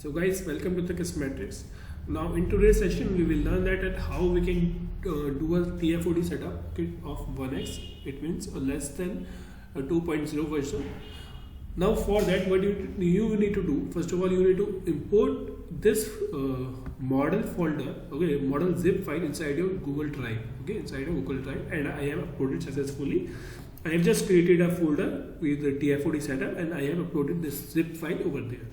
So guys, welcome to the Kismetrics. Now in today's session we will learn that how we can do a TFOD setup of 1x. It means a less than a 2.0 version. Now for that, what you need to do, first of all you need to import this model folder, okay, model zip file inside your Google Drive, okay, inside your Google Drive, and I have uploaded successfully. I have just created a folder with the TFOD setup and I have uploaded this zip file over there.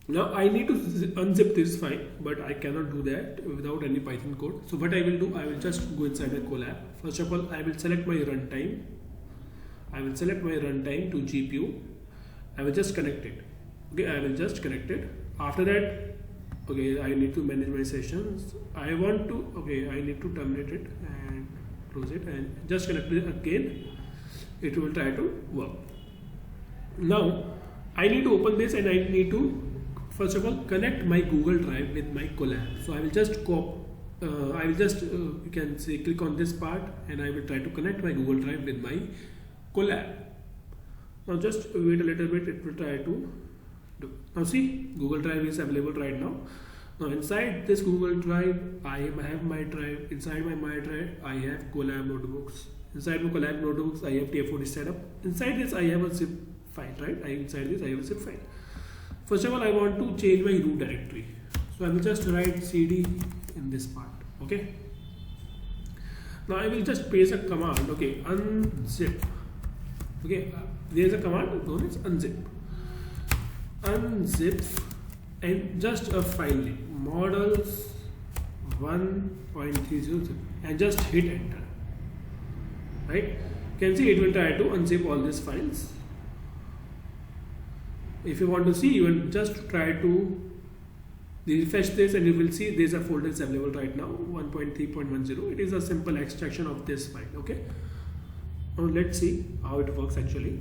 Now I need to unzip this file, but I cannot do that without any Python code. So what I will do, I will just go inside the Colab. First of all, I will select my runtime. I will select my runtime to GPU. I will just connect it. Okay, I will just connect it. After that, okay, I need to manage my sessions. I need to terminate it and close it and just connect it again. It will try to work. Now I need to open this and I need to first of all connect my Google Drive with my Colab. So I will just you can say click on this part and I will try to connect my Google Drive with my Colab. Now just wait a little bit, it will try to do. Now see, Google Drive is available right now. Now inside this Google Drive, I have my drive. Inside my drive, I have Colab notebooks. Inside my Colab notebooks, I have TFOD setup. Inside this, I have a zip file, right? Inside this, I have a zip file. First of all, I want to change my root directory. So I will just write cd in this part, okay? Now I will just paste a command, okay, unzip. Okay, there is a command known as unzip. Unzip and just a file name, models 1.30 and just hit enter. Right? You can see it will try to unzip all these files. If you want to see, you will just try to refresh this and you will see there is a folder is available right now, 1.3.10. It is a simple extraction of this file, okay? Now let's see how it works actually.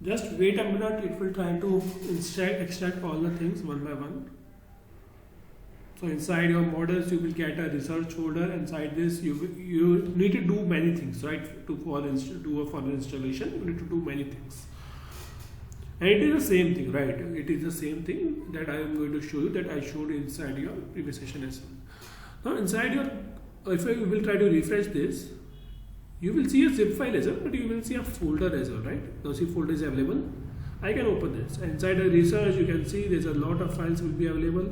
Just wait a minute, it will try to extract all the things one by one. So inside your models, you will get a research folder. Inside this, you need to do many things, right? Do a further installation, you need to do many things. And it is the same thing, right? It is the same thing that I am going to show you that I showed inside your previous session as well. Now inside your, if I will try to refresh this, you will see a zip file as well, but you will see a folder as well, right? Now see folder is available. I can open this. Inside the research, you can see there's a lot of files will be available,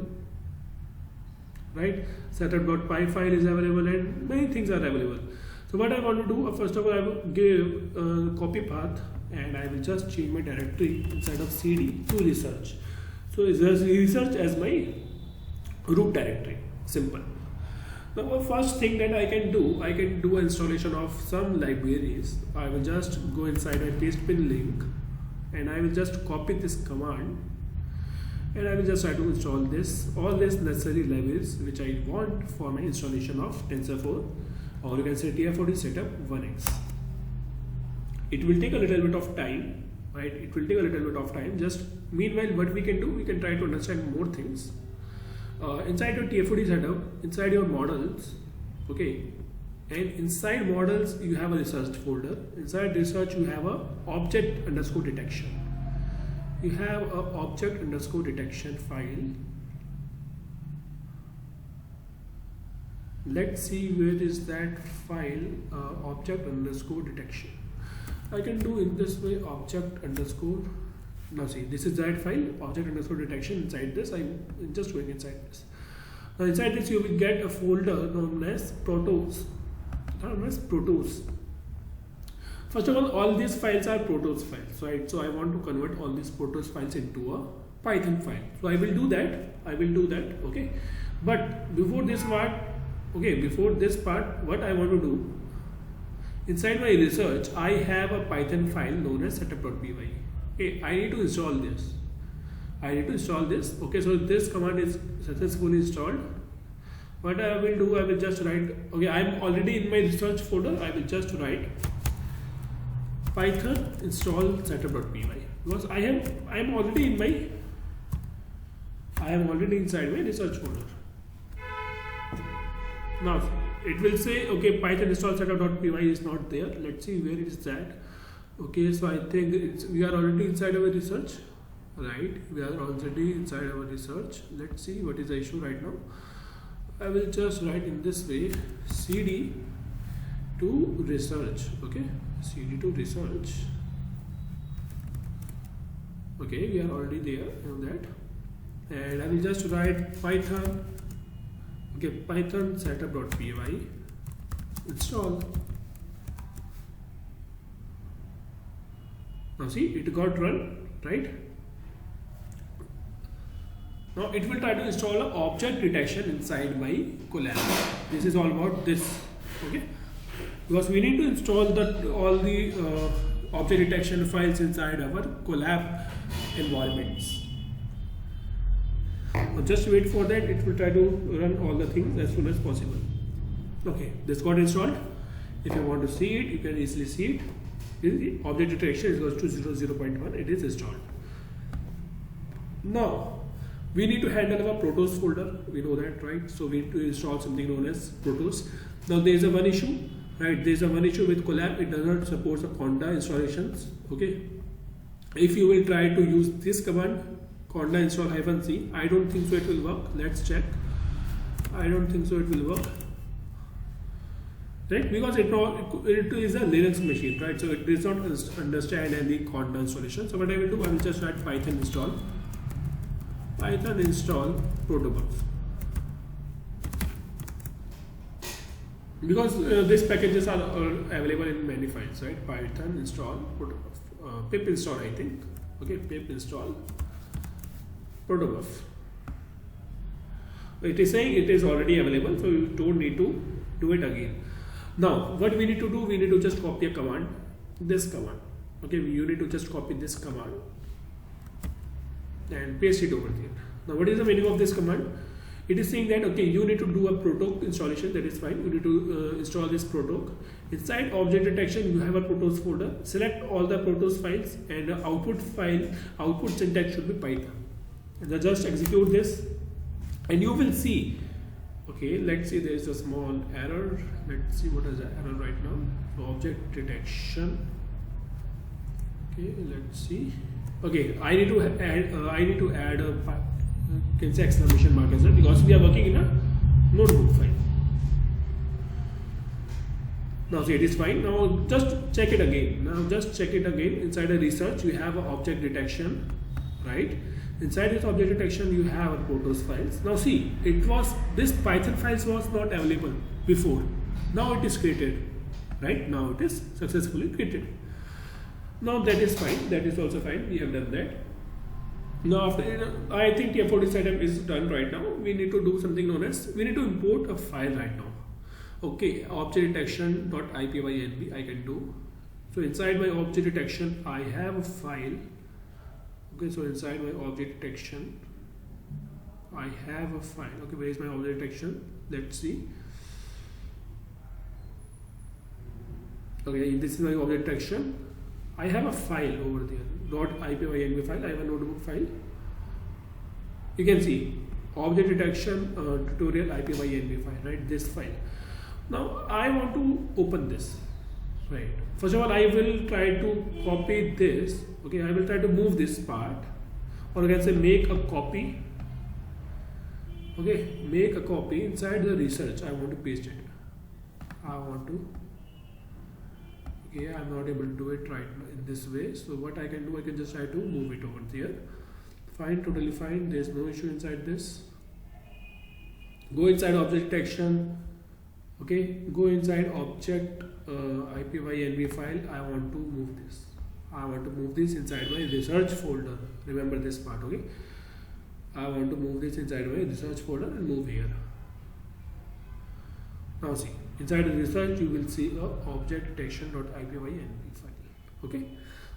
right? Setup.py file is available and many things are available. So what I want to do, first of all, I will give a copy path and I will just change my directory inside of cd to research. So it's just research as my root directory, simple. Now the first thing that I can do installation of some libraries. I will just go inside a paste pin link and I will just copy this command and I will just try to install all these necessary libraries which I want for my installation of TensorFlow, or you can say TFOD setup 1x. It will take a little bit of time, right? It will take a little bit of time. Just meanwhile, what we can do, we can try to understand more things. Inside your TFOD setup, inside your models, okay, and inside models you have a research folder. Inside research you have a object underscore detection. You have a object underscore detection file. Let's see where is that file, object underscore detection. I can do in this way, object underscore. Now see, this is that file, object underscore detection. Inside this, I'm just going inside this. Now inside this, you will get a folder known as Protos. First of all these files are Protos files, right? So I want to convert all these Protos files into a Python file. So I will do that. Okay. But before this part, what I want to do, inside my research, I have a Python file known as setup.py. Okay, I need to install this. Okay, so this command is successfully installed. What I will do, I will just write, okay, I am already in my research folder. I will just write Python install setup.py. because I am already inside my research folder. Now it will say, okay, Python install setup.py is not there. Let's see where is that. Okay, so I think we are already inside our research, right? We are already inside our research. Let's see what is the issue right now. I will just write in this way, cd to research. Okay, cd to research. Okay, we are already there on that, and I will just write Python. Okay, Python setup.py install. Now see, it got run, right? Now it will try to install an object detection inside my Colab. This is all about this, okay? Because we need to install all the object detection files inside our Colab environments. Now just wait for that. It will try to run all the things as soon as possible. Okay, this got installed. If you want to see it, you can easily see it. The object detection is goes to 0.1. It is installed. Now we need to handle our Protos folder. We know that, right? So we need to install something known as Protos. Now there is a one issue, right? There is a one issue with Colab. It does not support the conda installations. Okay. If you will try to use this command, conda install -c, I don't think so it will work. Let's check. I don't think so it will work. Right, because it is a Linux machine, right? So it does not understand any conda installation. So what I will do, I will just write Python install protobuf, because these packages are available in many files, right? Python install protobuf, pip install, I think. Okay, pip install protobuf. It is saying it is already available, so you don't need to do it again. Now what we need to do, we need to just copy a command, this command. Okay, you need to just copy this command and paste it over there. Now what is the meaning of this command? It is saying that, okay, you need to do a Protos installation. That is fine. You need to install this Protos. Inside object detection, you have a Protos folder. Select all the Protos files, and the output syntax should be Python. And then just execute this, and you will see. Okay, let's see, there is a small error. Let's see what is the error right now. So object detection. Okay, let's see. Okay, I need to add a can say exclamation mark as well, because we are working in a notebook file. Now see, it is fine. Now just check it again. Inside the research, you have an object detection, right? Inside this object detection, you have a Protos files. Now see, this Python files was not available before. Now it is created, right? Now it is successfully created. Now that is fine. That is also fine. We have done that. Now after, I think TF40 setup is done right now. We need to do something known as, we need to import a file right now. Okay, object detection.ipynb I can do. So inside my object detection, I have a file. Okay, so inside my object detection, I have a file. Okay, where is my object detection? Let's see. Okay, this is my object detection. I have a file over there, .ipynb file. I have a notebook file. You can see object detection tutorial ipynb file, right? This file. Now I want to open this, right? First of all, I will try to copy this. Okay, I will try to move this part, or I can say make a copy. Okay, make a copy inside the research. I want to paste it. Okay, I'm not able to do it right now in this way. So what I can do, I can just try to move it over there. Fine, totally fine. There's no issue inside this. Go inside object detection. Okay, go inside object ipynb file. I want to move this. I want to move this inside my research folder. Remember this part, okay? I want to move this inside my research folder and move here. Now see, inside the research you will see a object detection.ipynb file. Okay,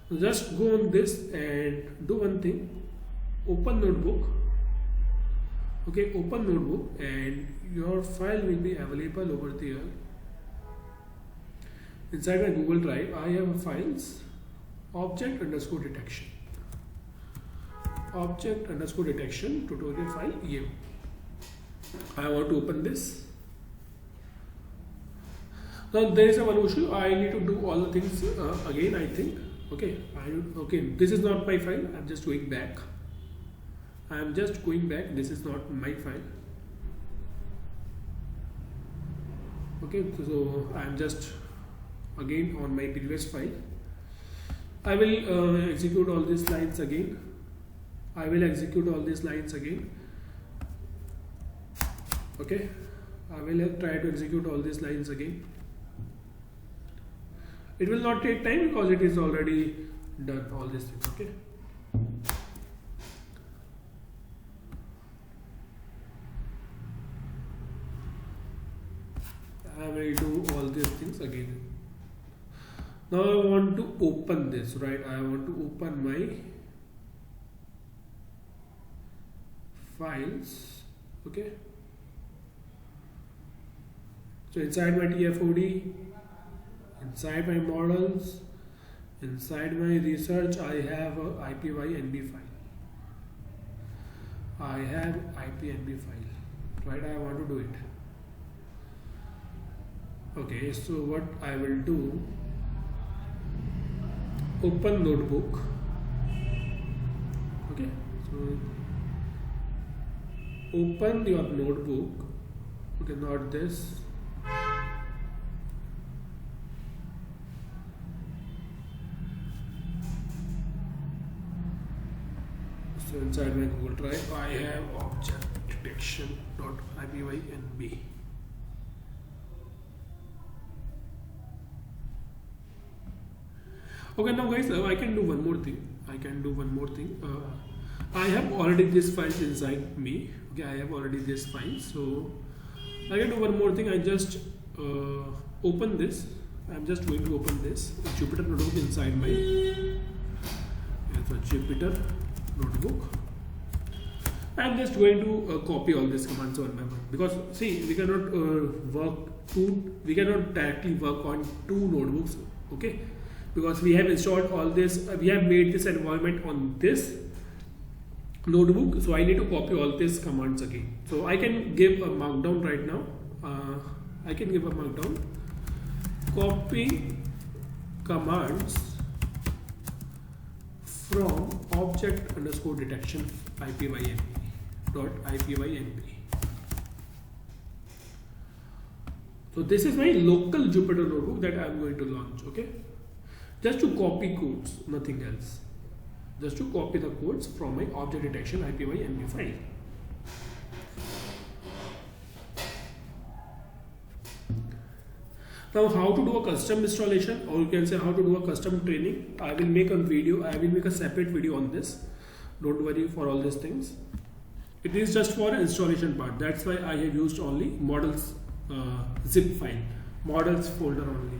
so just go on this and do one thing. Open notebook. Okay, open notebook, and your file will be available over there. Inside my Google Drive, I have files object_detection. object underscore detection tutorial file ये I want to open this. Now there is a one issue. I need to do all the things again. I think. Okay. Okay. This is not my file. I'm just going back. I'm just going back. This is not my file. Okay. So I'm just again on my previous file. I will execute all these lines again. Okay. I will try to execute all these lines again. It will not take time because it is already done all these things. Okay. I will do all these things again. Now I want to open this, right? I want to open my files. Okay. So inside my TFOD, inside my models, inside my research, I have a IPYNB file. Right? I want to do it. Okay, so what I will do, open notebook. Okay, so open your notebook. Okay, not this. So inside my Google Drive, I have object detection.ipynb. Okay, now guys, I can do one more thing. I have already this file inside me. Okay, I have already this file. So I can do one more thing. I just open this. I'm just going to open this Jupyter notebook inside my Jupyter notebook. I'm just going to copy all these commands one by one, because see, we cannot directly work on two notebooks. Okay, because we have installed all this, we have made this environment on this notebook, so I need to copy all these commands again. So I can give a markdown right now. I can give a markdown, copy commands from object underscore detection IPYNB. So this is my local Jupyter notebook that I am going to launch. Okay, just to copy codes, nothing else. Just to copy the codes from my object detection IPYNB file. Now, how to do a custom installation, or you can say how to do a custom training. I will make a video. I will make a separate video on this. Don't worry for all these things. It is just for installation part. That's why I have used only models zip file, models folder only.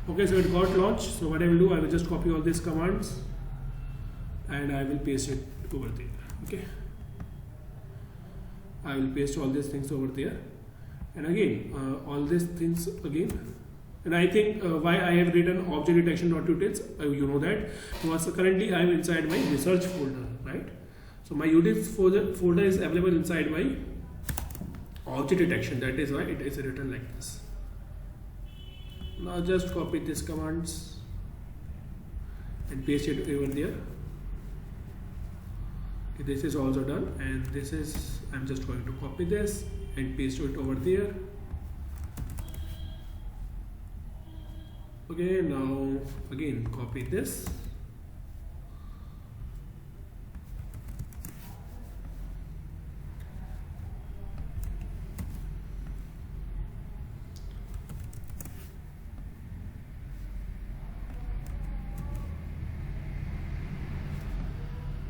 Okay, so it got launched. So what I will do, I will just copy all these commands and I will paste it over there. Okay, I will paste all these things over there, and again all these things again. And I think why I have written object detection.utils, you know that because currently I am inside my research folder, right? So my utils folder is available inside my object detection. That is why it is written like this. Now just copy these commands and paste it over there. Okay, this is also done, and this is, I'm just going to copy this and paste it over there. Okay, now again copy this.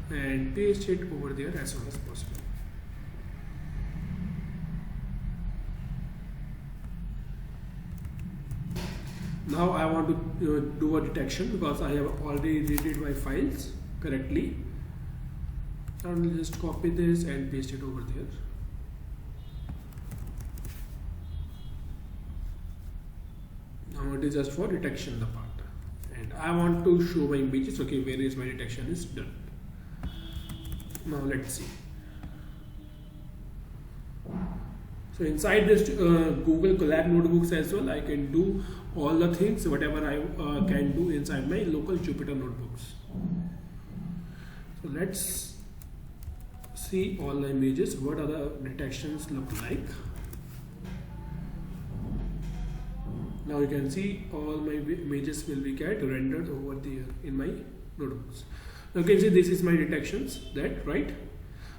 And paste it over there as soon as possible. Now I want to do a detection because I have already read my files correctly. And just copy this and paste it over there. Now it is just for detection the part, and I want to show my images. Okay, where is my detection is done. Now let's see. So inside this Google Colab notebooks as well, I can do all the things whatever I can do inside my local Jupyter notebooks. So let's see all the images, what are the detections look like. Now you can see all my images will be get rendered over there in my notebooks. Now you can see this is my detections, that right.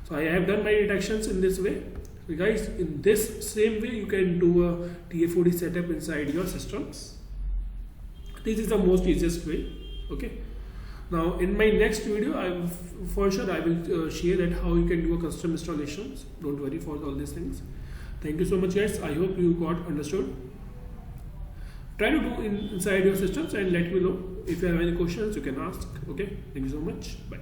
So I have done my detections in this way. So guys, in this same way you can do a TF-OD setup inside your systems. This is the most easiest way. Okay. Now in my next video, I will for sure I will share that how you can do a custom installations. Don't worry for all these things. Thank you so much, guys. I hope you got understood. Try to do inside your systems and let me know if you have any questions. You can ask. Okay. Thank you so much. Bye.